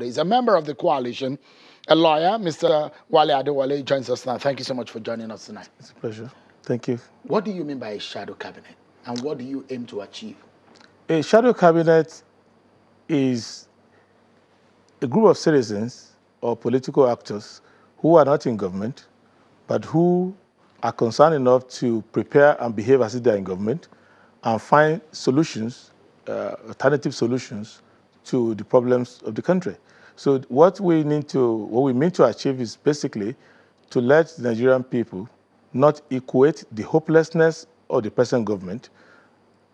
He's a member of the coalition, a lawyer. Mr. Wale Adewale joins us now. Thank you so much for joining us tonight. It's a pleasure. Thank you. What do you mean by a shadow cabinet? And what do you aim to achieve? A shadow cabinet is a group of citizens or political actors who are not in government, but who are concerned enough to prepare and behave as if they're in government and find solutions, alternative solutions to the problems of the country. So what we mean to achieve is basically to let the Nigerian people not equate the hopelessness of the present government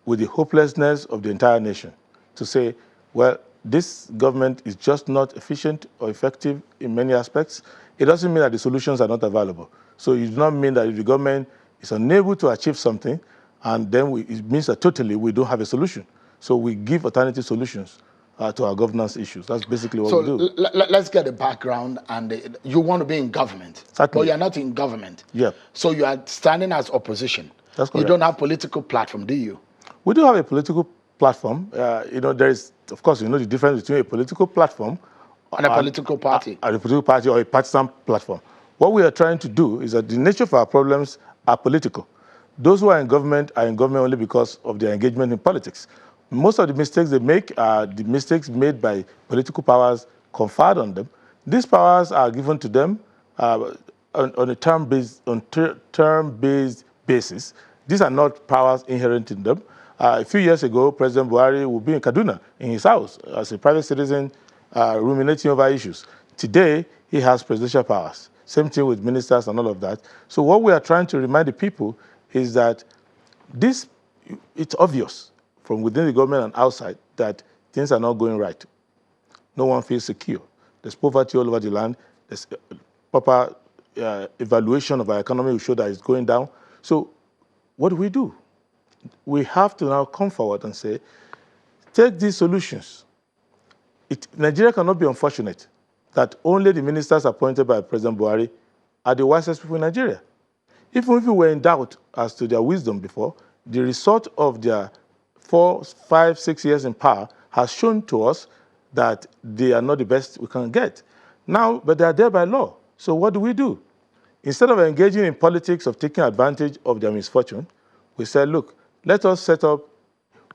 with the hopelessness of the entire nation. To say, well, this government is just not efficient or effective in many aspects. It doesn't mean that the solutions are not available. So it does not mean that if the government is unable to achieve something, and then it means that totally we don't have a solution. So we give alternative solutions to our governance issues. That's basically what we do. So let's get the background. And you want to be in government, Certainly. but you're not in government. Yeah. So you are standing as opposition. That's correct. You don't have political platform, do you? We do have a political platform. There is, of course, the difference between a political platform and a political party. A political party or a partisan platform. What we are trying to do is that the nature of our problems are political. Those who are in government only because of their engagement in politics. Most of the mistakes they make are the mistakes made by political powers conferred on them. These powers are given to them on a term-based basis. These are not powers inherent in them. A few years ago, President Buhari would be in Kaduna, in his house, as a private citizen, ruminating over issues. Today, he has presidential powers. Same thing with ministers and all of that. So what we are trying to remind the people is that it's obvious from within the government and outside that things are not going right. No one feels secure. There's poverty all over the land. There's proper evaluation of our economy will show that it's going down. So what do? We have to now come forward and say, take these solutions. Nigeria cannot be unfortunate that only the ministers appointed by President Buhari are the wisest people in Nigeria. Even if we were in doubt as to their wisdom before, the result of their 4, 5, 6 years in power has shown to us that they are not the best we can get. Now, but they are there by law. So what do? Instead of engaging in politics of taking advantage of their misfortune, we said, look, let us set up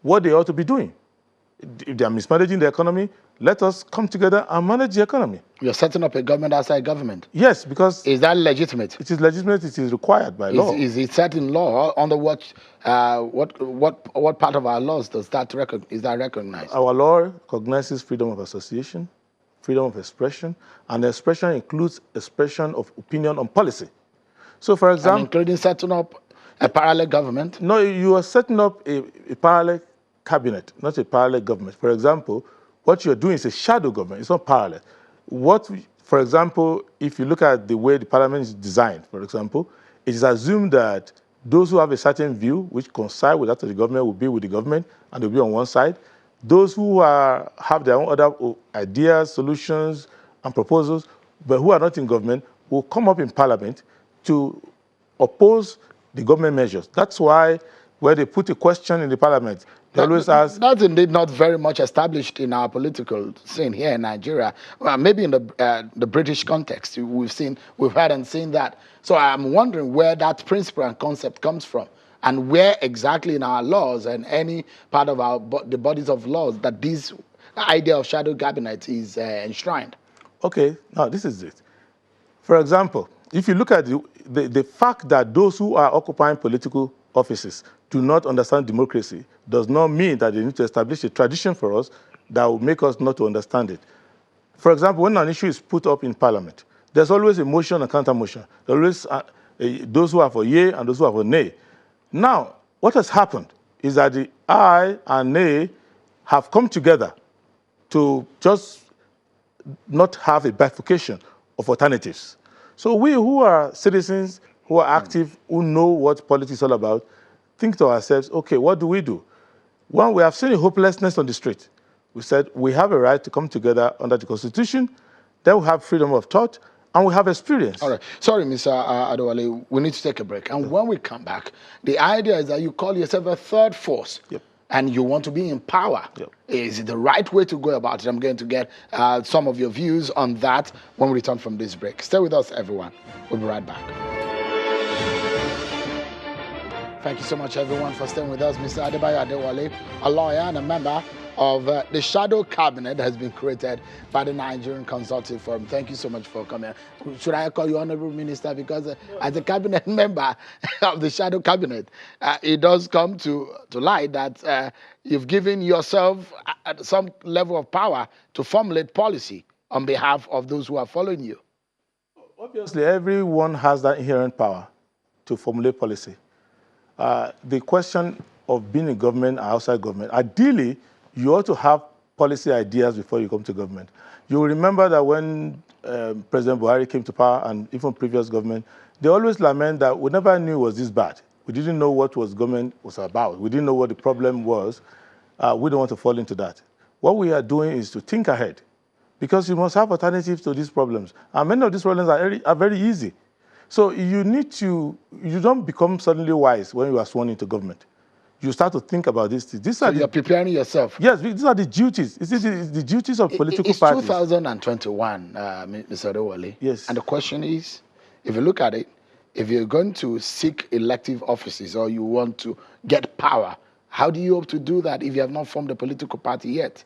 what they ought to be doing. If they are mismanaging the economy, let us come together and manage the economy. You're setting up a government outside government? Yes, because... Is that legitimate? It is legitimate. It is required by law. Is it set in law? Under what part of our laws is that recognized? Our law recognizes freedom of association, freedom of expression, and expression includes expression of opinion on policy. So, for example... And including setting up a parallel government? No, you are setting up a parallel cabinet, not a parallel government. For example, what you're doing is a shadow government. It's not parallel. For example, if you look at the way the parliament is designed, for example, it is assumed that those who have a certain view, which coincide with that of the government, will be with the government, and they'll be on one side. Those who have their own other ideas, solutions, and proposals, but who are not in government, will come up in parliament to oppose the government measures. That's why where they put a question in the parliament, they always ask... That's indeed not very much established in our political scene here in Nigeria. Well, maybe in the British context, we've heard and seen that. So I'm wondering where that principle and concept comes from, and where exactly in our laws and any part of the bodies of laws that this idea of shadow cabinet is enshrined. Okay, now this is it. For example, if you look at the fact that those who are occupying political offices do not understand democracy does not mean that they need to establish a tradition for us that will make us not to understand it. For example, when an issue is put up in parliament, there's always a motion and counter motion. There are always those who are for yea and those who are for nay. Now, what has happened is that the aye and nay have come together to just not have a bifurcation of alternatives. So we who are citizens, who are active, who know what politics is all about, think to ourselves, okay, what do? One, we have seen a hopelessness on the street. We said we have a right to come together under the Constitution, then we have freedom of thought, and we have experience. All right. Sorry, Mr. Adewale, we need to take a break. And when we come back, the idea is that you call yourself a third force. Yep. and you want to be in power. Yep. Is it the right way to go about it? I'm going to get some of your views on that when we return from this break. Stay with us, everyone. We'll be right back. Thank you so much, everyone, for staying with us. Mr. Adebayo Adewale, a lawyer and a member of the shadow cabinet has been created by the Nigerian Consultative Forum. Thank you so much for coming. Should I call you Honorable Minister? Because as a cabinet member of the shadow cabinet, it does come to light that you've given yourself some level of power to formulate policy on behalf of those who are following you. Obviously, everyone has that inherent power to formulate policy. The question of being in government or outside government, ideally, you ought to have policy ideas before you come to government. You will remember that when President Buhari came to power, and even previous government, they always lament that we never knew it was this bad. We didn't know what government was about. We didn't know what the problem was. We don't want to fall into that. What we are doing is to think ahead, because you must have alternatives to these problems. And many of these problems are very easy. So you don't become suddenly wise when you are sworn into government. You start to think about these things. So you're preparing yourself. Yes, these are the duties. It's the duties of political parties. It's 2021, Mr. Adewale. Yes. And the question is, if you look at it, if you're going to seek elective offices or you want to get power, how do you hope to do that if you have not formed a political party yet?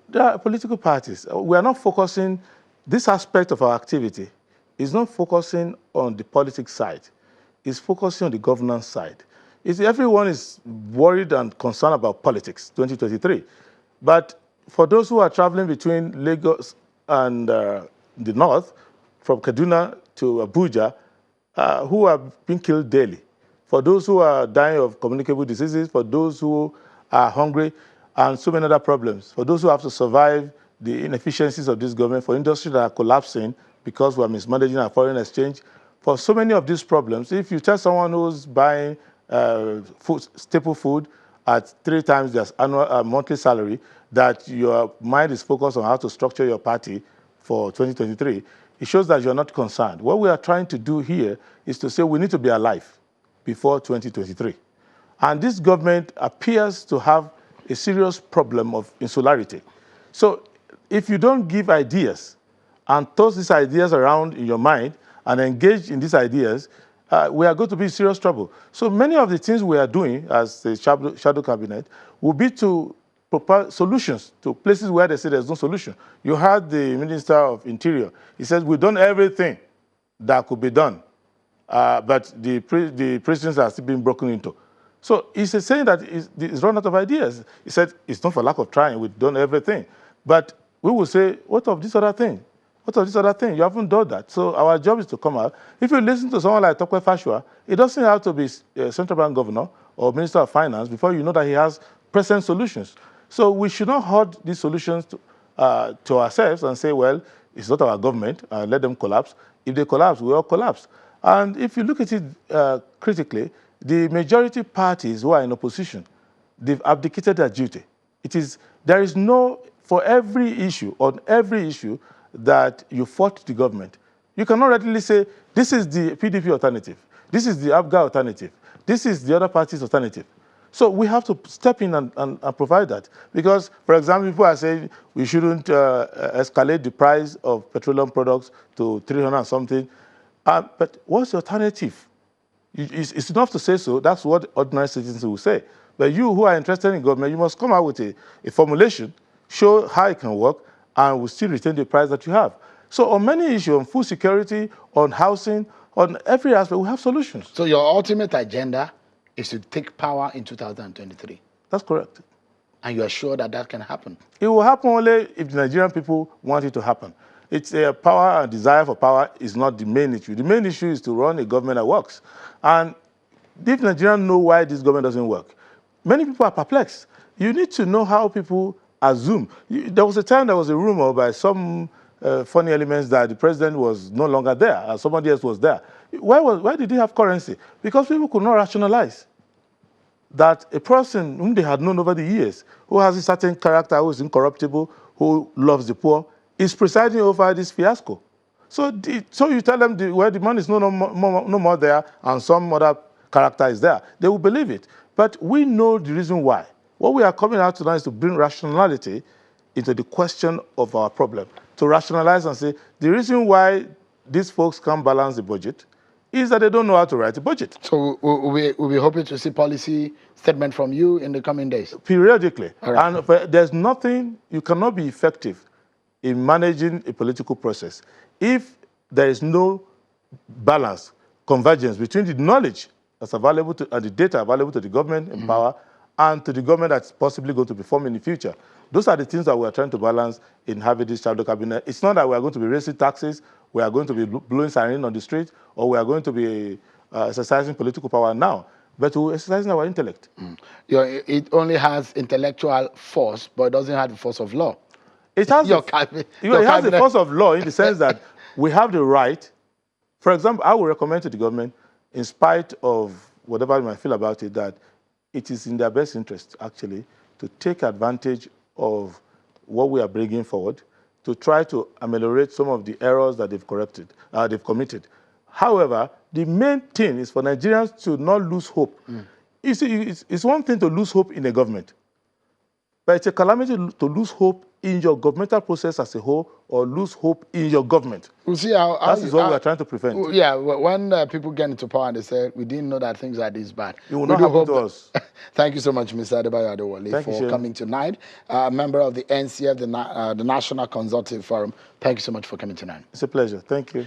There are political parties. We are not focusing, this aspect of our activity is not focusing on the politics side. It's focusing on the governance side. Everyone is worried and concerned about politics, 2023. But for those who are traveling between Lagos and the north, from Kaduna to Abuja, who are being killed daily, for those who are dying of communicable diseases, for those who are hungry, and so many other problems, for those who have to survive the inefficiencies of this government, for industries that are collapsing because we are mismanaging our foreign exchange, for so many of these problems, if you tell someone who's buying staple food at 3 times their monthly salary, that your mind is focused on how to structure your party for 2023, it shows that you're not concerned. What we are trying to do here is to say we need to be alive before 2023. And this government appears to have a serious problem of insularity. So if you don't give ideas and toss these ideas around in your mind and engage in these ideas, we are going to be in serious trouble. So many of the things we are doing as the shadow cabinet will be to propose solutions to places where they say there's no solution. You heard the Minister of Interior. He says, we've done everything that could be done, but the prisons are still being broken into. So he's saying that he's run out of ideas. He said, it's not for lack of trying, we've done everything. But we will say, what of this other thing? What of this other thing? You haven't done that. So our job is to come out. If you listen to someone like Tokwe Fashua, it doesn't have to be central bank governor or minister of finance before you know that he has present solutions. So we should not hoard these solutions to ourselves and say, well, it's not our government, let them collapse. If they collapse, we all collapse. And if you look at it critically, the majority parties who are in opposition, they've abdicated their duty. There is no, for every issue, on every issue, that you fought the government. You cannot readily say, this is the PDP alternative, this is the ABGA alternative, this is the other party's alternative. So we have to step in and provide that. Because, for example, people are saying we shouldn't escalate the price of petroleum products to 300 and something. But what's the alternative? It's enough to say so. That's what ordinary citizens will say. But you who are interested in government, you must come out with a formulation, show how it can work, and will still retain the price that you have. So on many issues, on food security, on housing, on every aspect, we have solutions. So your ultimate agenda is to take power in 2023? That's correct. And you are sure that that can happen? It will happen only if the Nigerian people want it to happen. It's a power and desire for power is not the main issue. The main issue is to run a government that works. And if Nigerians know why this government doesn't work, many people are perplexed. You need to know how people assume. There was a time there was a rumor by some funny elements that the president was no longer there and somebody else was there. Why did he have currency? Because people could not rationalize that a person whom they had known over the years, who has a certain character, who is incorruptible, who loves the poor, is presiding over this fiasco. So you tell them where the money is no more there and some other character is there, they will believe it. But we know the reason why What we are coming out tonight is to bring rationality into the question of our problem, to rationalize and say the reason why these folks can't balance the budget is that they don't know how to write a budget. So we'll be hoping to see policy statement from you in the coming days. Periodically. Right. And there's nothing, you cannot be effective in managing a political process if there is no balance, convergence between the knowledge that's available to, and the data available to the government in power and to the government that's possibly going to be formed in the future. Those are the things that we're trying to balance in having this shadow cabinet. It's not that we are going to be raising taxes, we are going to be blowing siren on the street, or we are going to be exercising political power now, but we're exercising our intellect. It only has intellectual force, but it doesn't have the force of law. It has, Your it has the force of law in the sense that we have the right. For example, I would recommend to the government, in spite of whatever you might feel about it, that it is in their best interest, actually, to take advantage of what we are bringing forward, to try to ameliorate some of the errors that they've committed. However, the main thing is for Nigerians to not lose hope. You see, it's one thing to lose hope in a government, but it's a calamity to lose hope in your governmental process as a whole, or lose hope in your government. We'll see how that is what we are trying to prevent. Yeah, when people get into power and they say, we didn't know that things are this bad. It will not happen to us. Thank you so much, Mr. Adebayo Adewale, for coming tonight. Member of the NCF, the National Consultative Forum. Thank you so much for coming tonight. It's a pleasure. Thank you.